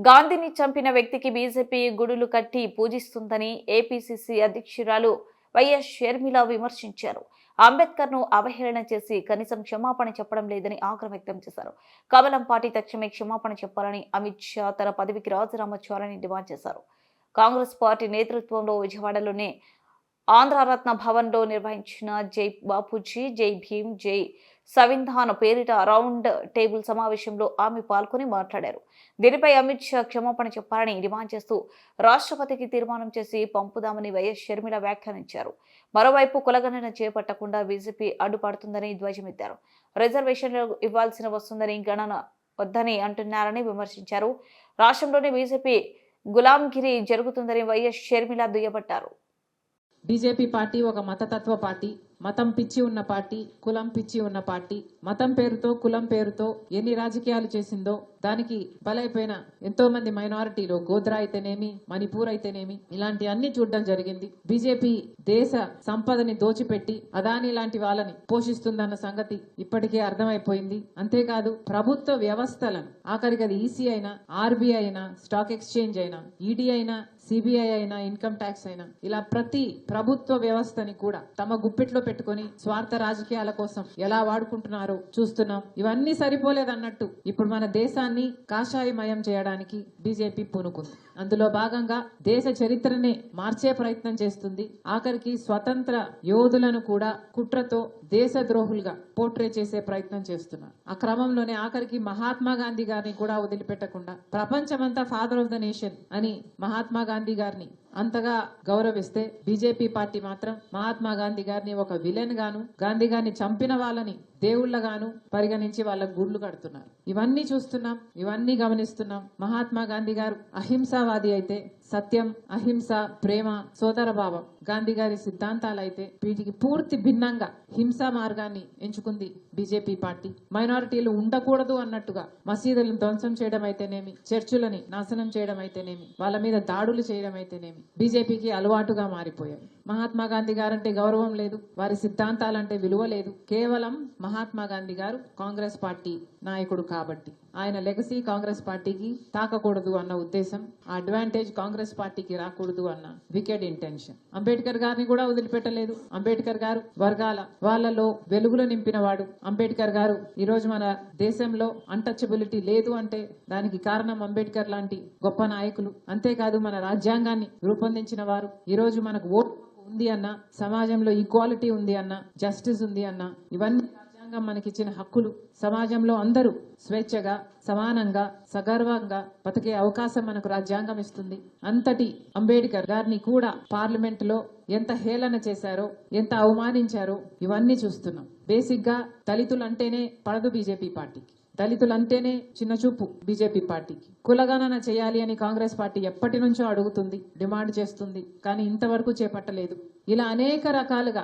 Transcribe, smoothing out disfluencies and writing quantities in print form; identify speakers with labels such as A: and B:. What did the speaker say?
A: గాంధీని చంపిన వ్యక్తికి బీజేపీ గుడులు కట్టి పూజిస్తుందని ఏపీసీసీ అధ్యక్షురాలు వైఎస్ షర్మిల విమర్శించారు. అంబేద్కర్ను అవహేళన చేసి కనీసం క్షమాపణ చెప్పడం లేదని ఆగ్రహం వ్యక్తం చేశారు. కమలం పార్టీ తక్షణమే క్షమాపణ చెప్పాలని, అమిత్ షా తన పదవికి రాజీనామా చేయాలని డిమాండ్ చేశారు. కాంగ్రెస్ పార్టీ నేతృత్వంలో విజయవాడలోని ఆంధ్రరత్న భవన్లో నిర్వహించిన జై బాపూజీ, జై భీమ్, జై సంవిధాన్ పేరిట రౌండ్ టేబుల్ సమావేశంలో ఆమె పాల్గొని మాట్లాడారు. దీనిపై అమిత్ షా క్షమాపణ చెప్పాలని డిమాండ్ చేస్తూ రాష్ట్రపతికి తీర్మానం చేసి పంపుదామని వైఎస్ షర్మిల వ్యాఖ్యానించారు. మరోవైపు కులగణన చేపట్టకుండా బీజేపీ అడ్డుపడుతుందని ధ్వజమెత్తారు. రిజర్వేషన్లు ఇవ్వాల్సిన వస్తుందని గణన వద్దని అంటున్నారని విమర్శించారు. రాష్ట్రంలోని బీజేపీ గులాంగిరి జరుగుతుందని వైఎస్ షర్మిల దుయ్యబట్టారు.
B: బీజేపీ పార్టీ ఒక మతతత్వ పార్టీ, మతం పిచ్చి ఉన్న పార్టీ, కులం పిచ్చి ఉన్న పార్టీ. మతం పేరుతో, కులం పేరుతో ఎన్ని రాజకీయాలు చేసిందో దానికి బలైపోయిన ఎంతో మంది మైనారిటీలు, గోద్రా అయితేనేమి, మణిపూర్ అయితేనేమి, ఇలాంటి అన్ని చూడడం జరిగింది. బీజేపీ దేశ సంపదని దోచిపెట్టి అదాని లాంటి వాళ్ళని పోషిస్తుందన్న సంగతి ఇప్పటికే అర్థమైపోయింది. అంతేకాదు ప్రభుత్వ వ్యవస్థలను, ఆఖరికి అది ఈసీ అయినా, ఆర్బీఐ అయినా, స్టాక్ ఎక్స్చేంజ్ అయినా, ఈడీ అయినా, సిబిఐ అయినా, ఇన్కమ్ ట్యాక్స్ అయినా, ఇలా ప్రతి ప్రభుత్వ వ్యవస్థని కూడా తమ గుప్పిట్లో పెట్టుకుని స్వార్థ రాజకీయాల కోసం ఎలా వాడుకుంటున్నారో చూస్తున్నాం. ఇవన్నీ సరిపోలేదన్నట్టు ఇప్పుడు మన దేశాన్ని కాషాయమయం చేయడానికి బీజేపీ పూనుకుంది. అందులో భాగంగా దేశ చరిత్రనే మార్చే ప్రయత్నం చేస్తుంది. ఆఖరికి స్వతంత్ర యోధులను కూడా కుట్రతో దేశద్రోహులుగా పోర్ట్రే చేసే ప్రయత్నం చేస్తున్నారు. ఆ క్రమంలోనే ఆఖరికి మహాత్మా గాంధీ గారిని కూడా వదిలిపెట్టకుండా ప్రపంచమంతా ఫాదర్ ఆఫ్ ద నేషన్ అని మహాత్మా గాంధీ గారిని అంతగా గౌరవిస్తే బీజేపీ పార్టీ మాత్రం మహాత్మా గాంధీ గారిని ఒక విలన్ గాను, గాంధీ గారిని చంపిన వాళ్ళని దేవుళ్లగాను పరిగణించి వాళ్ళ గుడ్లు కడుతున్నారు. ఇవన్నీ చూస్తున్నాం, ఇవన్నీ గమనిస్తున్నాం. మహాత్మా గాంధీ గారు అహింసావాది అయితే, సత్యం, అహింస, ప్రేమ, సోదర భావం గాంధీ గారి సిద్ధాంతాలు అయితే, వీటికి పూర్తి భిన్నంగా హింసా మార్గాన్ని ఎంచుకుంది బీజేపీ పార్టీ. మైనారిటీలు ఉండకూడదు అన్నట్టుగా మసీదులను ధ్వంసం చేయడం అయితేనేమి, చర్చులని నాశనం చేయడం అయితేనేమి, వాళ్ళ మీద దాడులు చేయడం అయితేనేమి బీజేపీకి అలవాటుగా మారిపోయాయి. మహాత్మా గాంధీ గారంటే గౌరవం లేదు, వారి సిద్ధాంతాలంటే విలువ లేదు. కేవలం మహాత్మా గాంధీ గారు కాంగ్రెస్ పార్టీ నాయకుడు కాబట్టి ఆయన లెగసీ కాంగ్రెస్ పార్టీకి తాకకూడదు అన్న ఉద్దేశం, ఆ అడ్వాంటేజ్ కాంగ్రెస్ పార్టీకి రాకూడదు అన్న వికెడ్ ఇంటెన్షన్. అంబేద్కర్ గారిని కూడా వదిలిపెట్టలేదు. అంబేద్కర్ గారు వర్గాల వాళ్ళలో వెలుగులు నింపిన వాడు. అంబేద్కర్ గారు ఈ రోజు మన దేశంలో అన్టచబిలిటీ లేదు అంటే దానికి కారణం అంబేద్కర్ లాంటి గొప్ప నాయకులు. అంతేకాదు మన రాజ్యాంగాన్ని రూపొందించిన వారు. ఈ రోజు మనకు ఓటు ఉంది అన్న, సమాజంలో ఈక్వాలిటీ ఉంది అన్న, జస్టిస్ ఉంది అన్న, ఇవన్నీ రాజ్యాంగం మనకిచ్చిన హక్కులు. సమాజంలో అందరూ స్వేచ్ఛగా, సమానంగా, సగర్వంగా బతికే అవకాశం మనకు రాజ్యాంగం ఇస్తుంది. అంతటి అంబేద్కర్ గారిని కూడా పార్లమెంట్ లో ఎంత హేళన చేశారో, ఎంత అవమానించారో ఇవన్నీ చూస్తున్నాం. బేసిక్ గా దళితులంటేనే పడదు బీజేపీ పార్టీకి. దళితులంటేనే చిన్న చూపు బీజేపీ పార్టీకి. కులగణన చేయాలి అని కాంగ్రెస్ పార్టీ ఎప్పటి నుంచో అడుగుతుంది, డిమాండ్ చేస్తుంది, కానీ ఇంతవరకు చేపట్టలేదు. ఇలా అనేక రకాలుగా